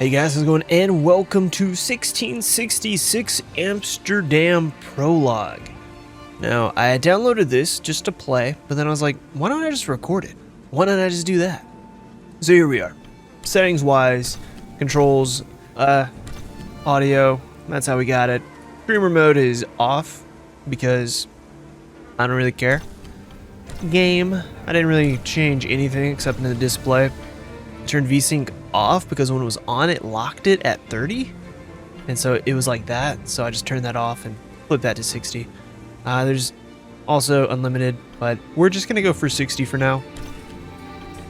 Hey guys, how's it going? And welcome to 1666 Amsterdam Prologue. Now, I downloaded this just to play, but then I was like, why don't I just record it? Why don't I just do that? So here we are. Settings-wise, controls, audio, that's how we got it. Streamer mode is off because I don't really care. Game, I didn't really change anything except in the display. Turned VSync off because when it was on, it locked it at 30, and so it was like that. So I just turned that off and flipped that to 60. There's also unlimited, but we're just gonna go for 60 for now.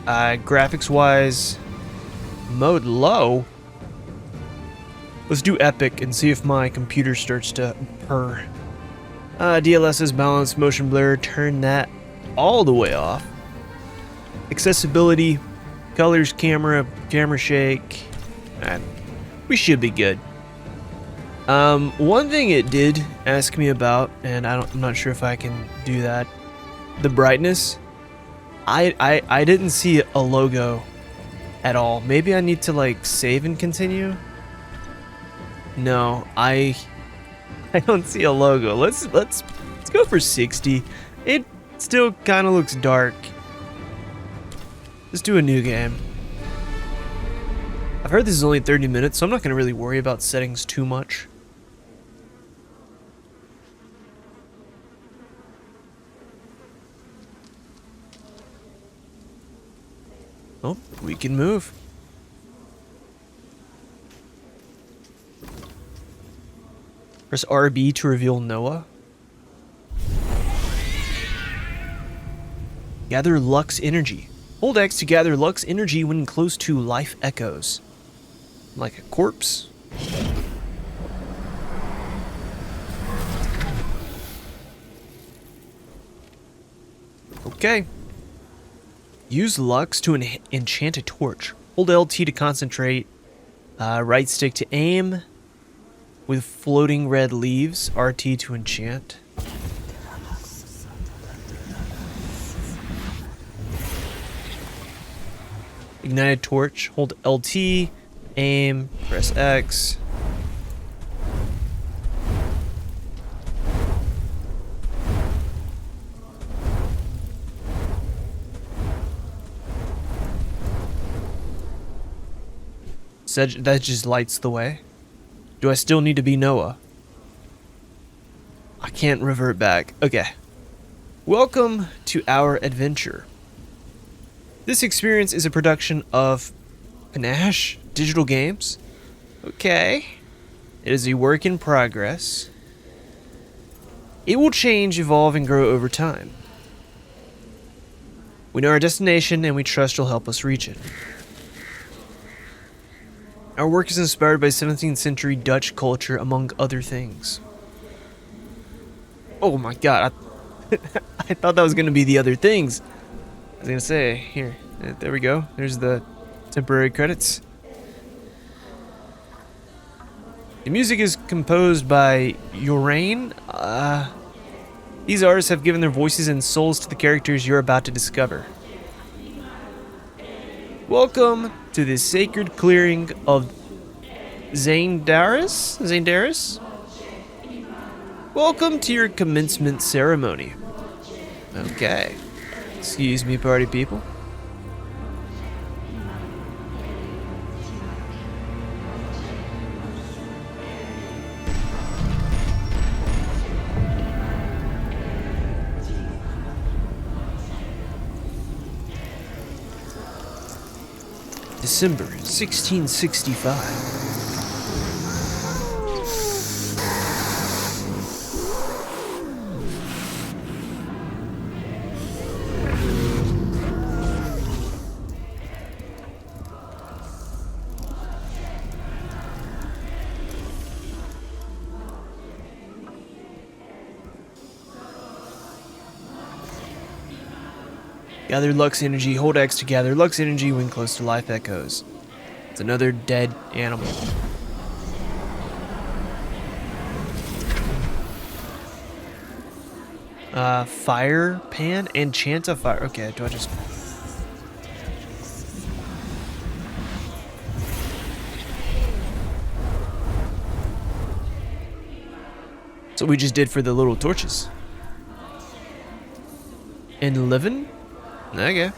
Graphics wise, mode low. Let's do epic and see if my computer starts to purr. DLS is balanced, motion blur, turn that all the way off. Accessibility, colors, camera shake, and we should be good. One thing it did ask me about, and I'm not sure if I can do that. The brightness. I didn't see a logo at all. Maybe I need to like save and continue. No, I don't see a logo. Let's go for 60. It still kind of looks dark. Let's do a new game. I've heard this is only 30 minutes, so I'm not going to really worry about settings too much. Oh, we can move. Press RB to reveal Noah. Gather Lux Energy. Hold X to gather Lux Energy when close to life echoes. Like a corpse. Okay. Use Lux to enchant a torch. Hold LT to concentrate. Right stick to aim. With floating red leaves. RT to enchant. Ignited torch, hold LT, aim, press X. So that just lights the way. Do I still need to be Noah? I can't revert back. Okay. Welcome to our adventure. This experience is a production of Panache Digital Games. Okay. It is a work in progress. It will change, evolve, and grow over time. We know our destination, and we trust you'll help us reach it. Our work is inspired by 17th century Dutch culture, among other things. Oh my god, I thought that was going to be the other things. I was gonna say, here, there we go. There's the temporary credits. The music is composed by Yorain. These artists have given their voices and souls to the characters you're about to discover. Welcome to the sacred clearing of Zaindaris? Welcome to your commencement ceremony. Okay. Excuse me, party people. December 1665. Gather Lux Energy. Hold X to gather Lux Energy when close to life echoes. It's another dead animal. Fire pan? Enchant a fire. Okay, do I just... So we just did for the little torches. And living? Okay.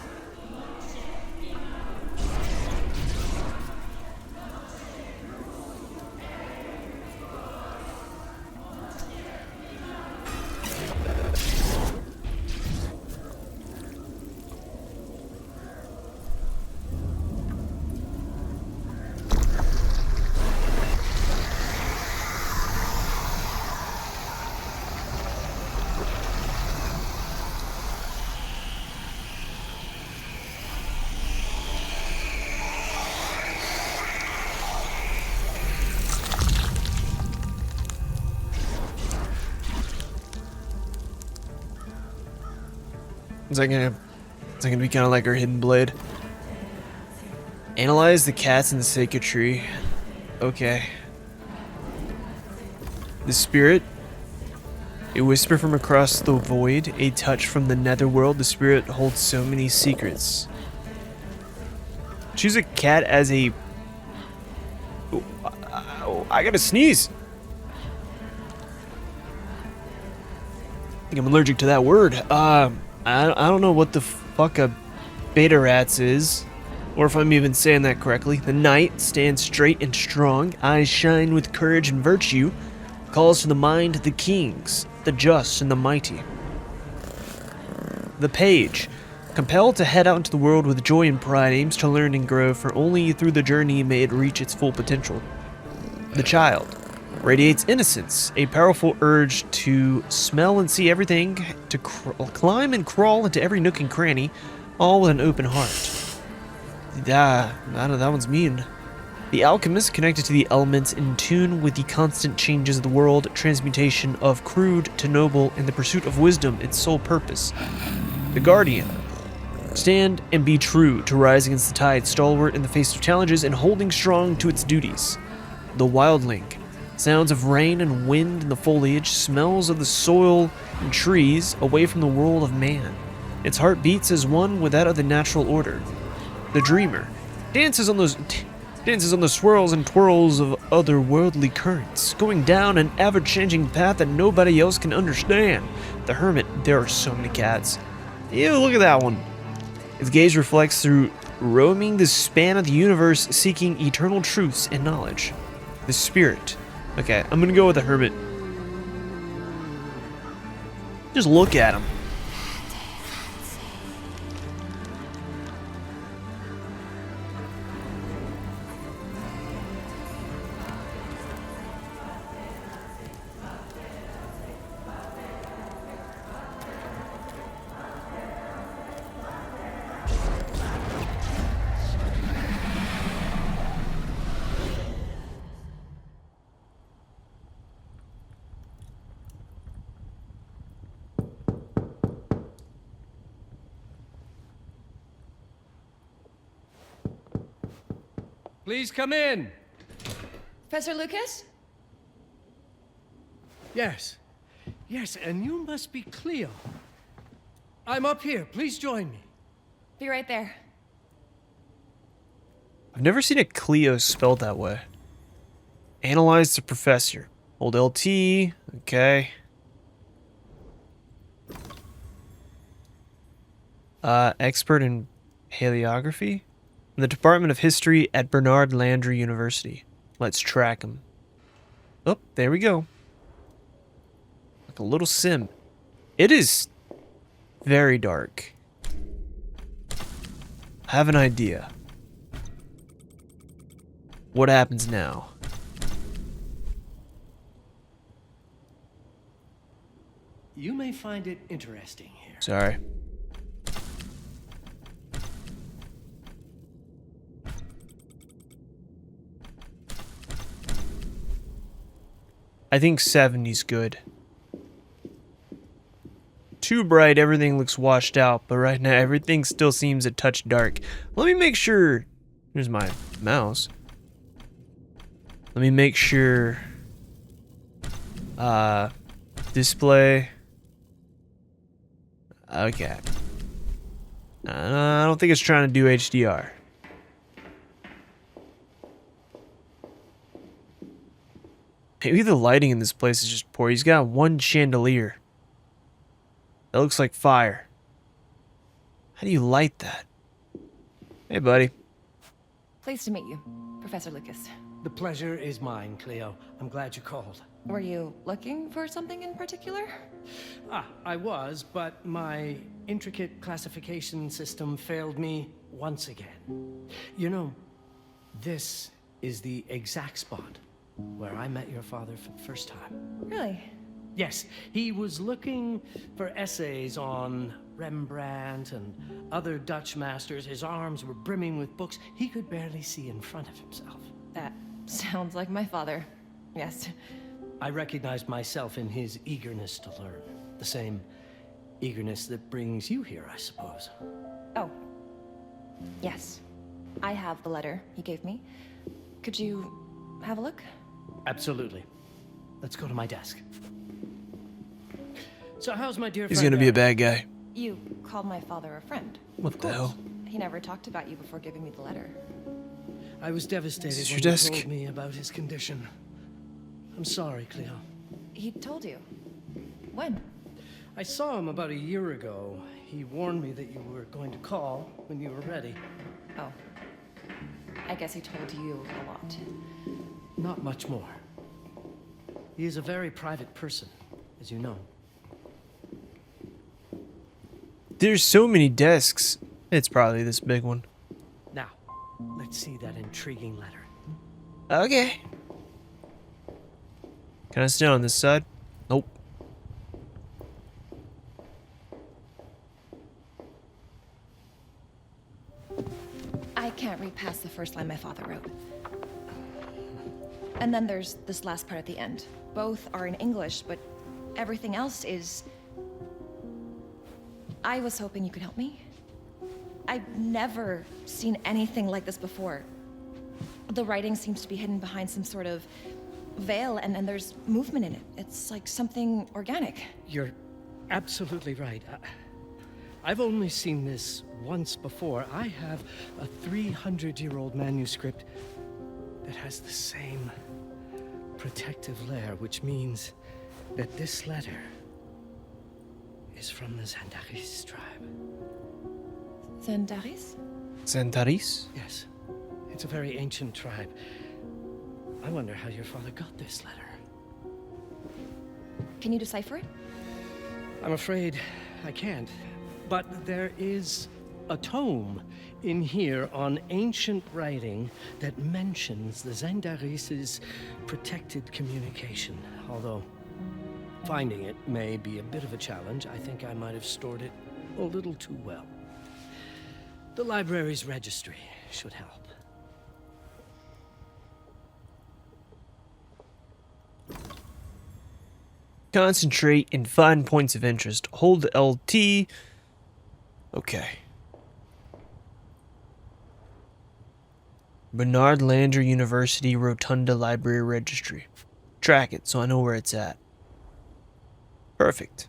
Is that gonna be kind of like our hidden blade? Analyze the cats in the sacred tree. Okay. The spirit. A whisper from across the void. A touch from the netherworld. The spirit holds so many secrets. Choose a cat as a... I gotta sneeze. I think I'm allergic to that word. I don't know what the fuck a beta rats is, or if I'm even saying that correctly. The knight stands straight and strong, eyes shine with courage and virtue, calls to the mind the kings, the just and the mighty. The page, compelled to head out into the world with joy and pride, aims to learn and grow, for only through the journey may it reach its full potential. The child radiates innocence, a powerful urge to smell and see everything, to climb and crawl into every nook and cranny, all with an open heart. I know, that one's mean. The alchemist, connected to the elements, in tune with the constant changes of the world, transmutation of crude to noble, in the pursuit of wisdom, its sole purpose. The guardian, stand and be true, to rise against the tide, stalwart in the face of challenges and holding strong to its duties. The wildling, sounds of rain and wind in the foliage, smells of the soil and trees, away from the world of man. Its heart beats as one with that of the natural order. The dreamer dances on the swirls and twirls of otherworldly currents, going down an ever-changing path that nobody else can understand. The hermit, there are so many cats. Ew, look at that one. Its gaze reflects through roaming the span of the universe, seeking eternal truths and knowledge. The spirit. Okay, I'm gonna go with the hermit. Just look at him. Please come in. Professor Lucas? Yes. Yes, and you must be Cleo. I'm up here. Please join me. Be right there. I've never seen a Cleo spelled that way. Analyze the professor. Hold LT. Okay. Expert in paleography? In the Department of History at Bernard Landry University. Let's track him. Oh, there we go. Like a little sim. It is very dark. I have an idea. What happens now? You may find it interesting here. Sorry. I think 70's good. Too bright, everything looks washed out, but right now everything still seems a touch dark. Let me make sure. Here's my mouse. Let me make sure. Display. Okay. I don't think it's trying to do HDR. Maybe the lighting in this place is just poor. He's got one chandelier. That looks like fire. How do you light that? Hey, buddy. Pleased to meet you, Professor Lucas. The pleasure is mine, Cleo. I'm glad you called. Were you looking for something in particular? I was, but my intricate classification system failed me once again. You know, this is the exact spot where I met your father for the first time. Really? Yes, he was looking for essays on Rembrandt and other Dutch masters. His arms were brimming with books. He could barely see in front of himself. That sounds like my father. Yes. I recognized myself in his eagerness to learn. The same eagerness that brings you here, I suppose. Oh. Yes. I have the letter he gave me. Could you have a look? Absolutely. Let's go to my desk. So how's my dear He's friend gonna be a Eric? bad guy. You called my father a friend. What the hell? He never talked about you before giving me the letter. I was devastated This is when your he desk. told me about his condition. I'm sorry, Cleo. He told you. When? I saw him about a year ago. He warned me that you were going to call when you were ready. Oh. I guess he told you a lot. Not much more. He is a very private person, as you know. There's so many desks. It's probably this big one. Now, let's see that intriguing letter. Okay. Can I stay on this side? Nope. I can't read past the first line my father wrote. And then there's this last part at the end. Both are in English, but everything else is... I was hoping you could help me. I've never seen anything like this before. The writing seems to be hidden behind some sort of veil, and then there's movement in it. It's like something organic. You're absolutely right. I've only seen this once before. I have a 300-year-old manuscript that has the same protective layer, which means that this letter is from the Zandaris tribe. Zandaris? Zandaris? Yes, it's a very ancient tribe. I wonder how your father got this letter. Can you decipher it? I'm afraid I can't. But there is a tome in here on ancient writing that mentions the Zandaris' protected communication. Although finding it may be a bit of a challenge, I think I might have stored it a little too well. The library's registry should help. Concentrate and find points of interest. Hold LT. Okay. Bernard Lander University Rotunda Library Registry. Track it so I know where it's at. Perfect.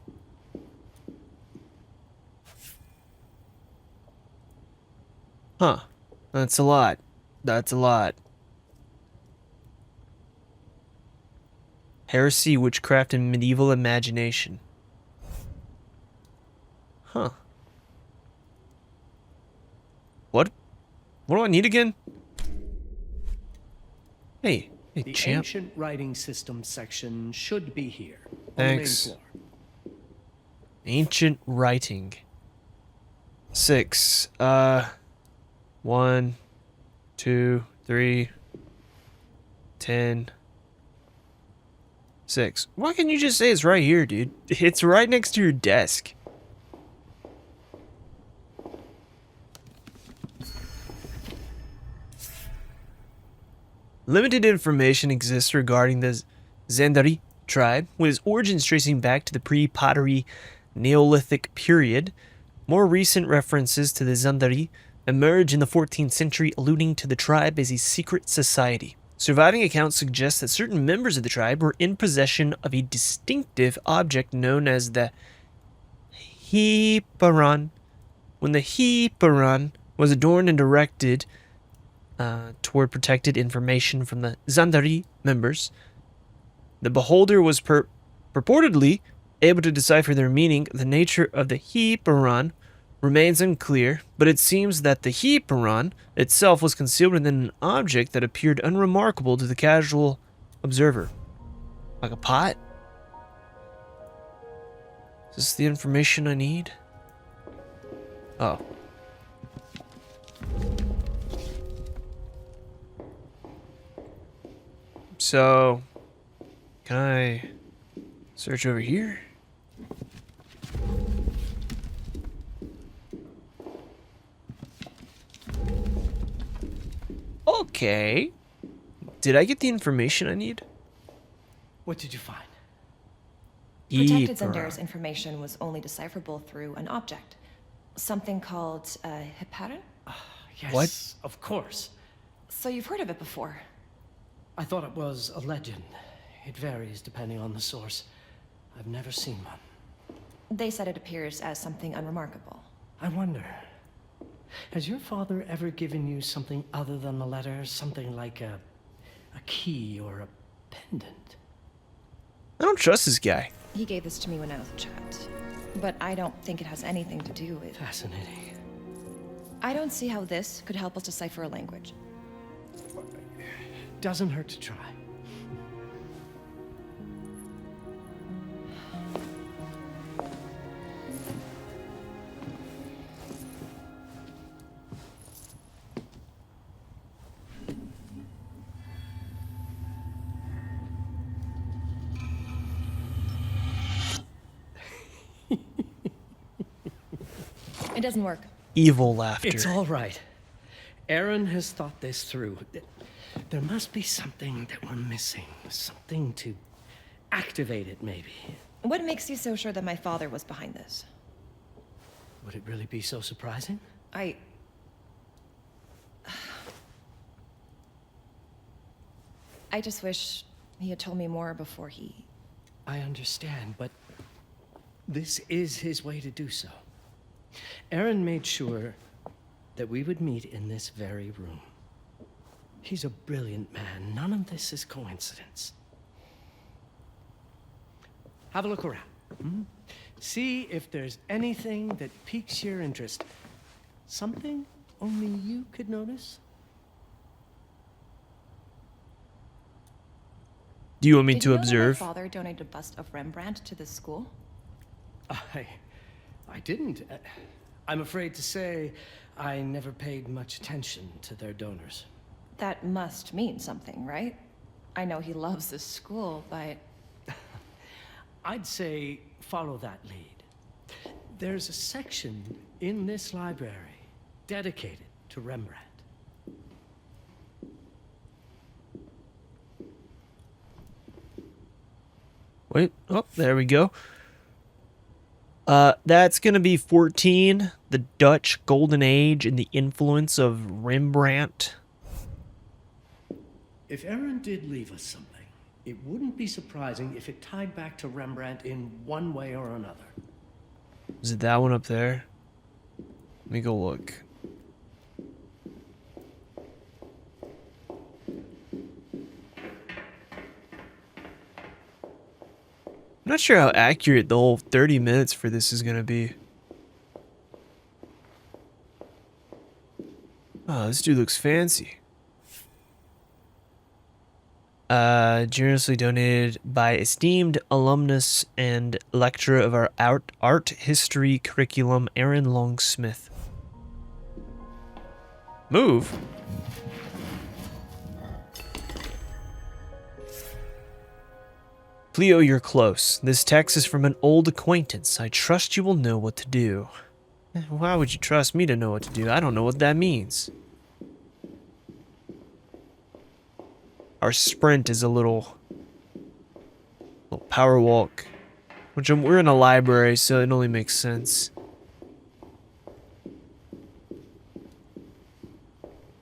Huh. That's a lot. That's a lot. Heresy, witchcraft, and medieval imagination. Huh. What? What do I need again? Hey, hey, The champ. ancient writing system section should be here. Thanks. On the main floor. Ancient writing. 6. 1, 2, 3, 10, 6. Why can't you just say it's right here, dude? It's right next to your desk. Limited information exists regarding the Zandari tribe, with its origins tracing back to the pre-pottery Neolithic period. More recent references to the Zandari emerge in the 14th century, alluding to the tribe as a secret society. Surviving accounts suggest that certain members of the tribe were in possession of a distinctive object known as the Hiparan. When the Hiparan was adorned and directed toward protected information from the Zandari members, The beholder was purportedly able to decipher their meaning. The nature of the Heparon remains unclear, but it seems that the Heparon itself was concealed within an object that appeared unremarkable to the casual observer. Like a pot? Is this the information I need? Oh. So, can I search over here? Okay. Did I get the information I need? What did you find? Protected Heparon. Zendare's information was only decipherable through an object. Something called a Heparin? Yes, What? of course. So you've heard of it before? I thought it was a legend. It varies depending on the source. I've never seen one. They said it appears as something unremarkable. I wonder, has your father ever given you something other than the letter? Something like a key or a pendant? I don't trust this guy. He gave this to me when I was a child. But I don't think it has anything to do with... Fascinating. I don't see how this could help us decipher a language. Doesn't hurt to try. It doesn't work. Evil laughter. It's all right. Aaron has thought this through. There must be something that we're missing. Something to activate it, maybe. What makes you so sure that my father was behind this? Would it really be so surprising? I just wish he had told me more before he... I understand, but this is his way to do so. Aaron made sure that we would meet in this very room. He's a brilliant man. None of this is coincidence. Have a look around. See if there's anything that piques your interest. Something only you could notice. Do you want me Did to you know that observe? my father donated a bust of Rembrandt to this school? I didn't. I'm afraid to say I never paid much attention to their donors. That must mean something, right? I know he loves this school, but... I'd say follow that lead. There's a section in this library dedicated to Rembrandt. Wait, oh, there we go. That's gonna be 14, the Dutch Golden Age and the influence of Rembrandt. If Aaron did leave us something, it wouldn't be surprising if it tied back to Rembrandt in one way or another. Is it that one up there? Let me go look. I'm not sure how accurate the whole 30 minutes for this is gonna be. Oh, this dude looks fancy. Generously donated by esteemed alumnus and lecturer of our art history curriculum, Aaron Longsmith. Move? Cleo, you're close. This text is from an old acquaintance. I trust you will know what to do. Why would you trust me to know what to do? I don't know what that means. Our sprint is a little power walk, which we're in a library, so it only makes sense.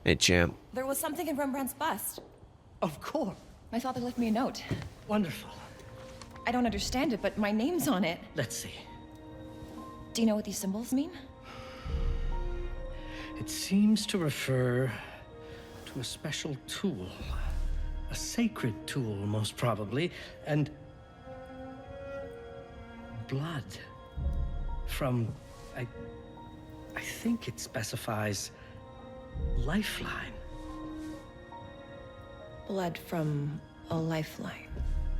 Hey, champ. There was something in Rembrandt's bust. Of course. My father left me a note. Wonderful. I don't understand it, but my name's on it. Let's see. Do you know what these symbols mean? It seems to refer to a special tool. A sacred tool, most probably, and blood from, I think it specifies lifeline. Blood from a lifeline.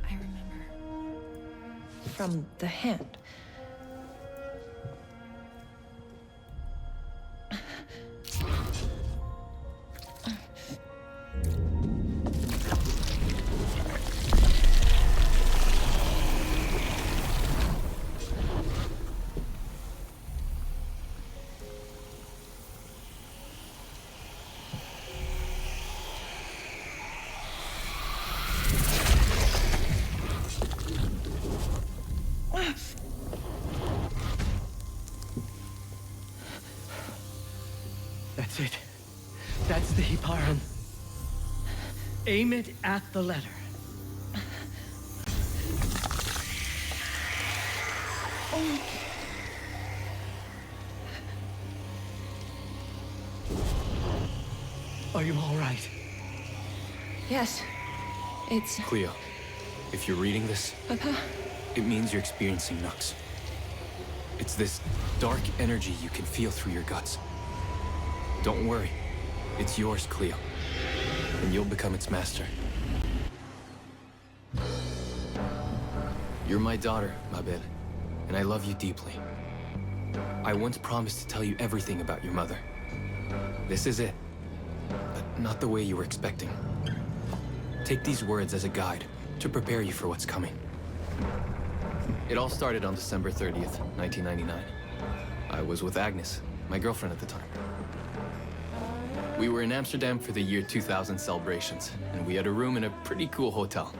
I remember. From the hand. That's it. That's the Hiparan. Aim it at the letter. Are you all right? Yes. It's... Cleo, if you're reading this, Papa? it means you're experiencing Nux. It's this dark energy you can feel through your guts. Don't worry. It's yours, Cleo. And you'll become its master. You're my daughter, Mabel, and I love you deeply. I once promised to tell you everything about your mother. This is it, but not the way you were expecting. Take these words as a guide to prepare you for what's coming. It all started on December 30th, 1999. I was with Agnes, my girlfriend at the time. We were in Amsterdam for the year 2000 celebrations, and we had a room in a pretty cool hotel.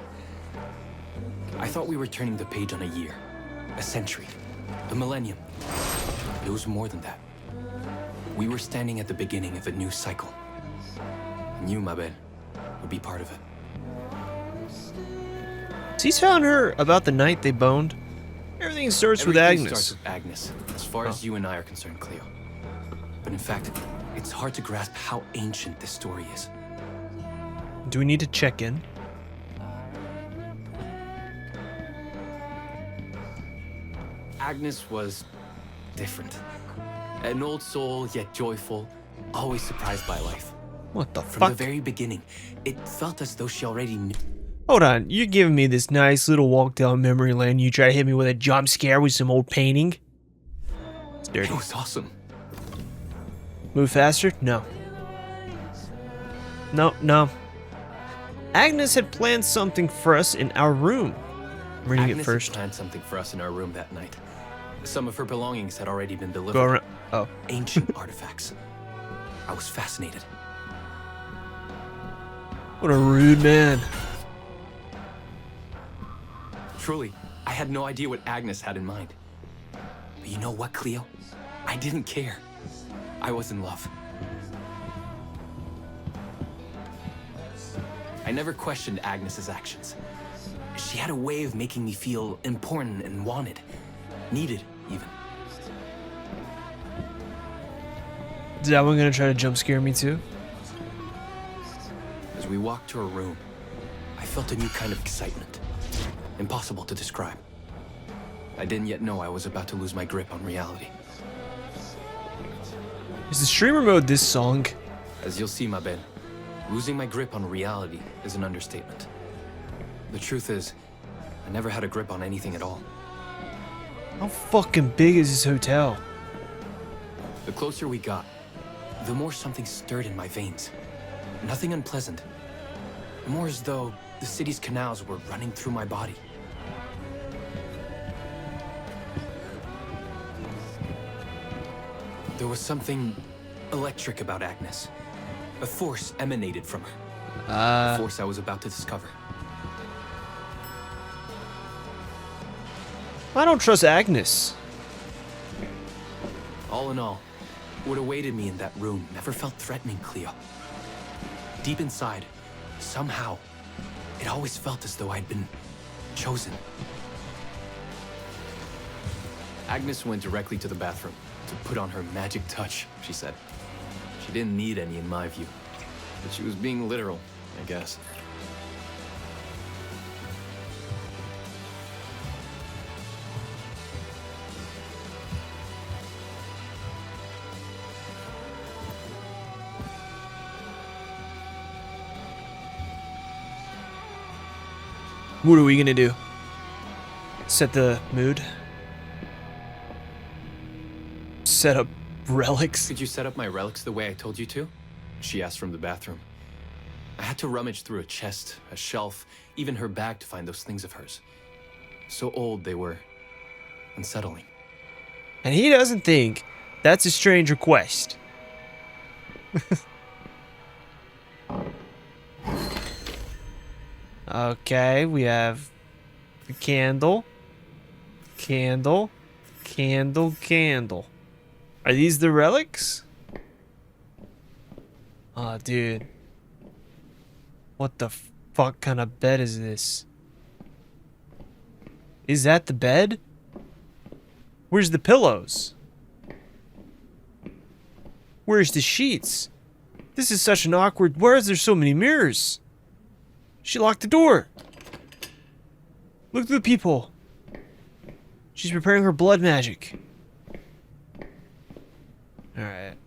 I thought we were turning the page on a year, a century, a millennium. It was more than that. We were standing at the beginning of a new cycle. And you, Mabel, would be part of it. So he's telling her about the night they boned. Everything starts with Everything Agnes. starts with Agnes, as far as you and I are concerned, Cleo. But in fact, it's hard to grasp how ancient this story is. Do we need to check in? Agnes was different. An old soul, yet joyful, always surprised by life. What the From fuck? the very beginning, it felt as though she already knew. Hold on, you're giving me this nice little walk down memory lane. You try to hit me with a jump scare with some old painting? It's dirty. It was awesome. Move faster? No. No. Agnes had planned something for us in our room. I'm reading Agnes it had first. planned something for us in our room that night. Some of her belongings had already been delivered. Go around. Oh. Ancient artifacts. I was fascinated. What a rude man. Truly, I had no idea what Agnes had in mind. But you know what, Cleo? I didn't care. I was in love. I never questioned Agnes's actions. She had a way of making me feel important and wanted. Needed, even. Is that one gonna try to jump scare me too? As we walked to her room, I felt a new kind of excitement. Impossible to describe. I didn't yet know I was about to lose my grip on reality. Is the streamer mode this song? As you'll see, Mabel, losing my grip on reality is an understatement. The truth is, I never had a grip on anything at all. How fucking big is this hotel? The closer we got, the more something stirred in my veins. Nothing unpleasant. More as though the city's canals were running through my body. There was something electric about Agnes. A force emanated from her. A force I was about to discover. I don't trust Agnes. All in all, what awaited me in that room never felt threatening, Cleo. Deep inside, somehow, it always felt as though I'd been chosen. Agnes went directly to the bathroom to put on her magic touch, she said. She didn't need any in my view, but she was being literal, I guess. What are we gonna do? Set the mood? Set up relics? Could you set up my relics the way I told you to? She asked from the bathroom. I had to rummage through a chest, a shelf, even her bag to find those things of hers. So old they were unsettling. And he doesn't think that's a strange request. Okay, we have the candle. Candle. Candle, candle. Are these the relics? Oh, dude. What the fuck kind of bed is this? Is that the bed? Where's the pillows? Where's the sheets? This is such an awkward... Why is there so many mirrors? She locked the door. Look at the people. She's preparing her blood magic. Alright.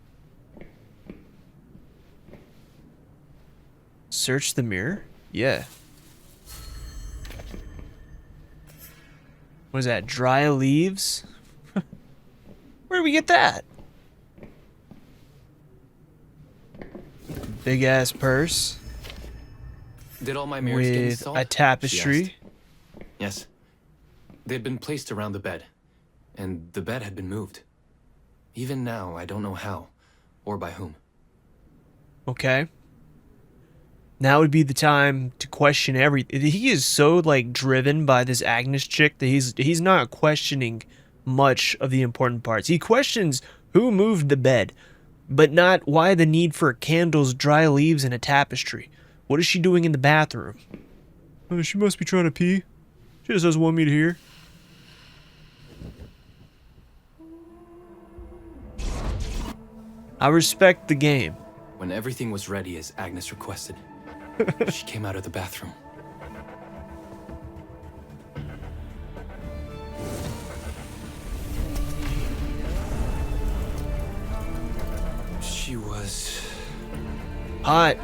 Search the mirror? Yeah. What is that? Dry leaves? Where do we get that? Big ass purse. Did all my mirrors get With installed? a tapestry. She asked. Yes. They'd been placed around the bed, and the bed had been moved. Even now, I don't know how, or by whom. Okay. Now would be the time to question everything. He is so like driven by this Agnes chick that he's not questioning much of the important parts. He questions who moved the bed, but not why the need for candles, dry leaves, and a tapestry. What is she doing in the bathroom? Oh, she must be trying to pee. She just doesn't want me to hear. I respect the game. When everything was ready as Agnes requested, she came out of the bathroom. She was... Hot.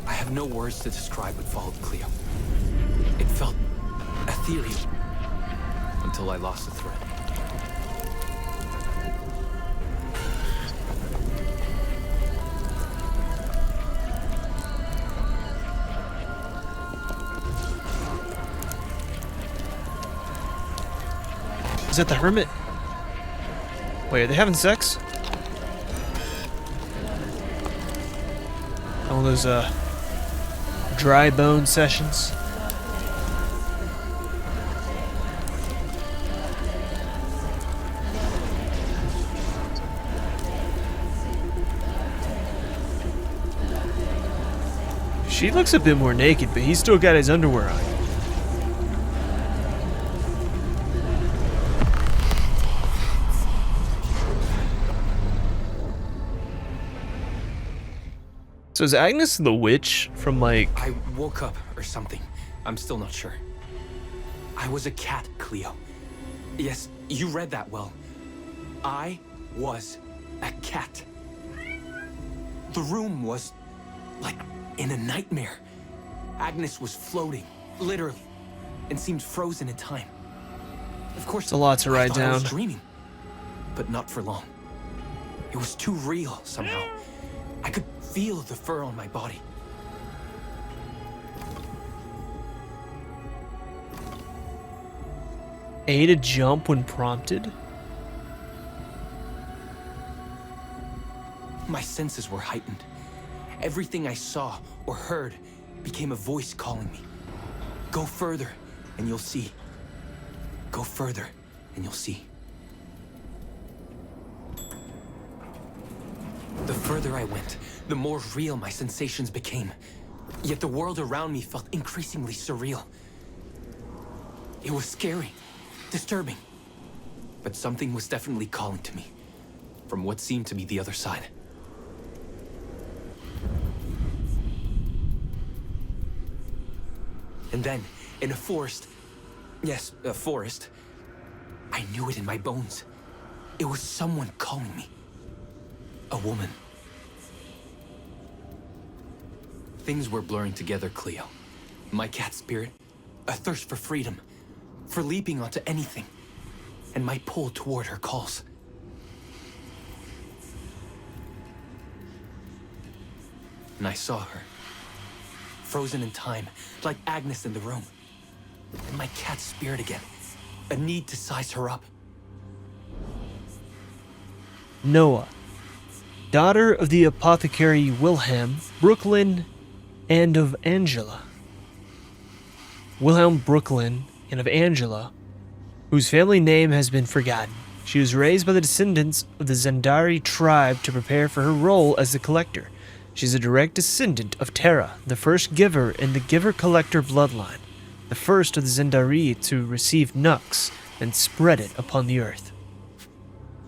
I have no words to describe what followed, Cleo. It felt ethereal until I lost the thread. Is that the hermit? Wait, are they having sex? One of those dry bone sessions. She looks a bit more naked, but he's still got his underwear on. So is Agnes the witch from like... I woke up or something. I'm still not sure. I was a cat, Cleo. Yes, you read that well. I was a cat. The room was like in a nightmare. Agnes was floating, literally, and seemed frozen in time. Of course, It's a lot to write I thought I was down. dreaming, but not for long. It was too real somehow. I could feel the fur on my body. A to jump when prompted? My senses were heightened. Everything I saw or heard became a voice calling me. Go further, and you'll see. Go further, and you'll see. The further I went, the more real my sensations became. Yet the world around me felt increasingly surreal. It was scary, disturbing. but something was definitely calling to me, from what seemed to be the other side. And then, in a forest, yes, a forest, I knew it in my bones. It was someone calling me. A woman. Things were blurring together, Cleo. My cat spirit, a thirst for freedom, for leaping onto anything, and my pull toward her calls. And I saw her, frozen in time, like Agnes in the room. And my cat spirit again, a need to size her up. Noah, daughter of the apothecary Wilhelm, Brooklyn, and of Angela. Wilhelm Brooklyn and of Angela, whose family name has been forgotten. She was raised by the descendants of the Zendari tribe to prepare for her role as the collector. She's a direct descendant of Terra, the first giver in the giver-collector bloodline, the first of the Zendari to receive Nux and spread it upon the earth.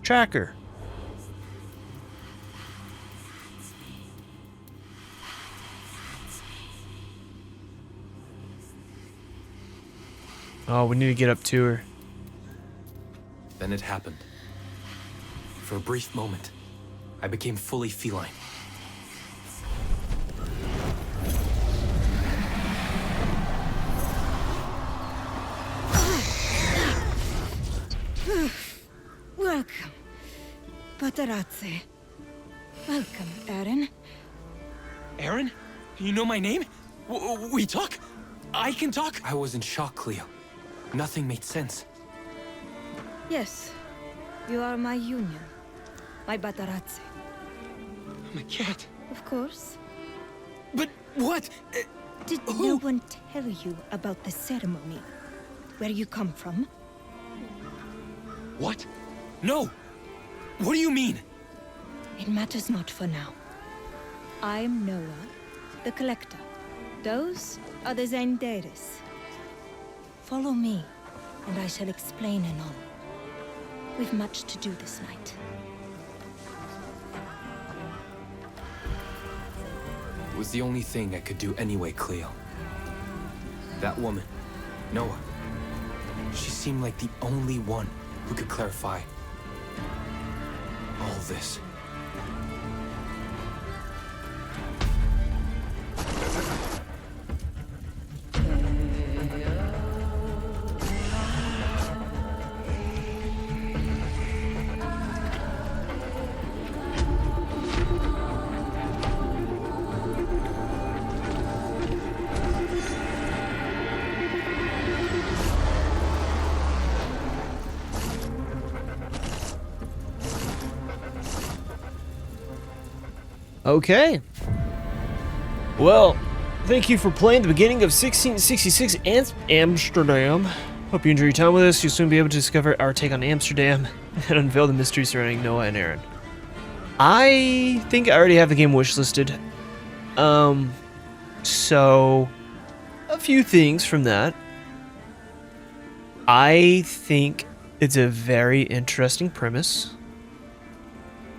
Tracker. Oh, we need to get up to her. Then it happened. For a brief moment, I became fully feline. Welcome, Paparazzi. Welcome, Aaron. Aaron? You know my name? We talk? I can talk? I was in shock, Cleo. Nothing made sense. Yes, you are my union, my Paparazzi. My cat. Of course. But what? Did no one tell you about the ceremony? Where you come from? What? No! What do you mean? It matters not for now. I'm Noah, the collector. Those are the Zendaris. Follow me, and I shall explain anon. We've much to do this night. It was the only thing I could do anyway, Cleo. That woman, Noah, she seemed like the only one who could clarify all this. Okay. Well, thank you for playing the beginning of 1666 Amsterdam. Hope you enjoy your time with us. You'll soon be able to discover our take on Amsterdam and unveil the mystery surrounding Noah and Aaron. I think I already have the game wishlisted. So a few things from that. I think it's a very interesting premise.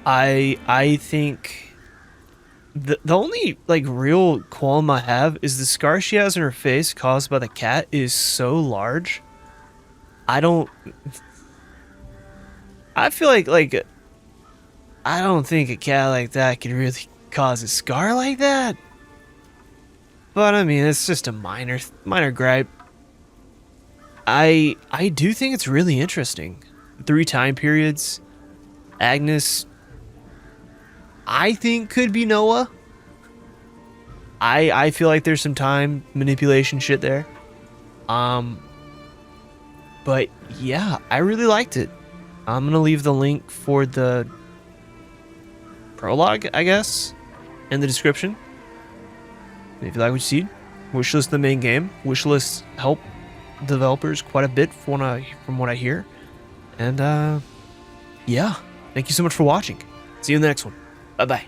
I think the only like real qualm I have is the scar she has on her face caused by the cat is so large. I feel like I don't think a cat like that could really cause a scar like that. But I mean, it's just a minor gripe. I do think it's really interesting. 3 time periods. Agnes, I think, could be Noah. I feel like there's some time manipulation shit there. But yeah, I really liked it. I'm gonna leave the link for the prologue, I guess, in the description. And if you like what you see, wishlist the main game. Wishlists help developers quite a bit from what I hear. And yeah, thank you so much for watching. See you in the next one. Bye bye.